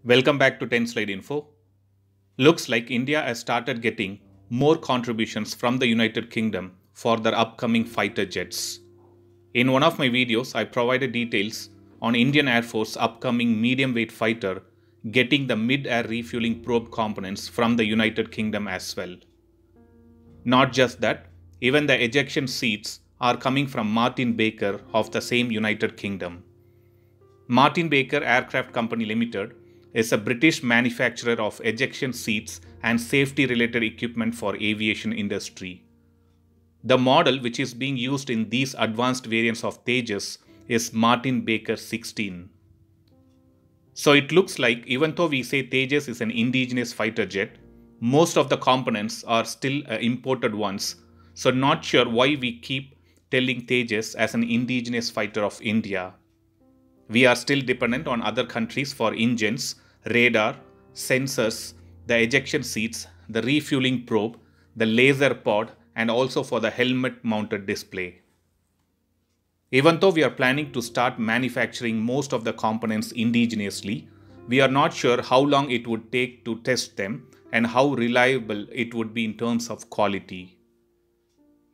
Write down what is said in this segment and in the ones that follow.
Welcome back to 10 Slide Info. Looks like India has started getting more contributions from the United Kingdom for their upcoming fighter jets. In one of my videos, I provided details on Indian Air Force upcoming medium-weight fighter getting the mid-air refueling probe components from the United Kingdom as well. Not just that, even the ejection seats are coming from Martin Baker of the same United Kingdom. Martin Baker Aircraft Company Limited is a British manufacturer of ejection seats and safety-related equipment for aviation industry. The model which is being used in these advanced variants of Tejas is Martin Baker 16. So it looks like even though we say Tejas is an indigenous fighter jet, most of the components are still imported ones. So not sure why we keep telling Tejas as an indigenous fighter of India. We are still dependent on other countries for engines, radar, sensors, the ejection seats, the refueling probe, the laser pod, and also for the helmet-mounted display. Even though we are planning to start manufacturing most of the components indigenously, we are not sure how long it would take to test them and how reliable it would be in terms of quality.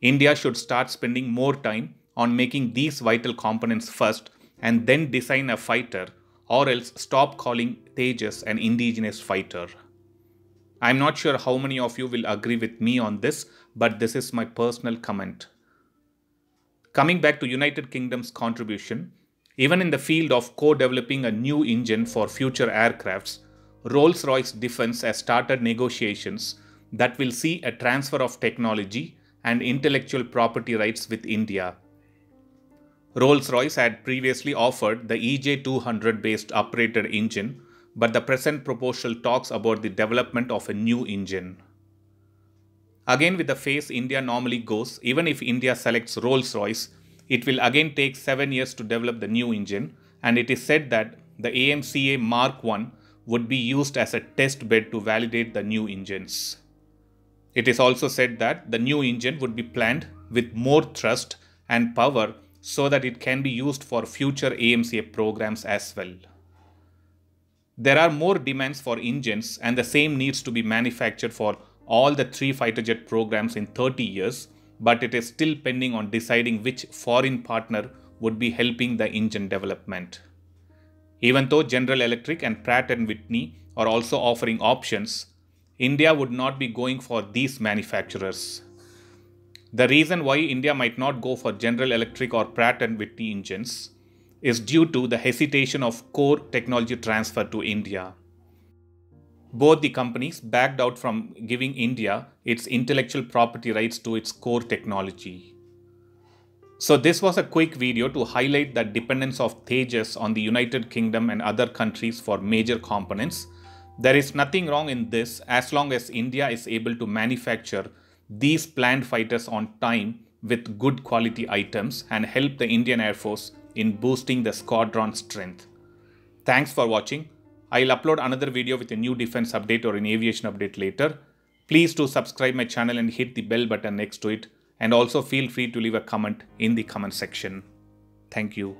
India should start spending more time on making these vital components first and then design a fighter, or else stop calling Tejas an indigenous fighter. I'm not sure how many of you will agree with me on this, but this is my personal comment. Coming back to United Kingdom's contribution, even in the field of co-developing a new engine for future aircrafts, Rolls-Royce Defence has started negotiations that will see a transfer of technology and intellectual property rights with India. Rolls-Royce had previously offered the EJ200 based uprated engine, but the present proposal talks about the development of a new engine. Again, with the phase India normally goes, even if India selects Rolls-Royce, it will again take 7 years to develop the new engine, and it is said that the AMCA Mark I would be used as a test bed to validate the new engines. It is also said that the new engine would be planned with more thrust and power so that it can be used for future AMCA programs as well. There are more demands for engines, and the same needs to be manufactured for all the 3 fighter jet programs in 30 years, but it is still pending on deciding which foreign partner would be helping the engine development. Even though General Electric and Pratt & Whitney are also offering options, India would not be going for these manufacturers. The reason why India might not go for General Electric or Pratt & Whitney engines is due to the hesitation of core technology transfer to India. Both the companies backed out from giving India its intellectual property rights to its core technology. So this was a quick video to highlight the dependence of Tejas on the United Kingdom and other countries for major components. There is nothing wrong in this as long as India is able to manufacture these planned fighters on time with good quality items and help the Indian Air Force in boosting the squadron strength. Thanks for watching. I'll upload another video with a new defense update or an aviation update later. Please do subscribe my channel and hit the bell button next to it, and also feel free to leave a comment in the comment section. Thank you.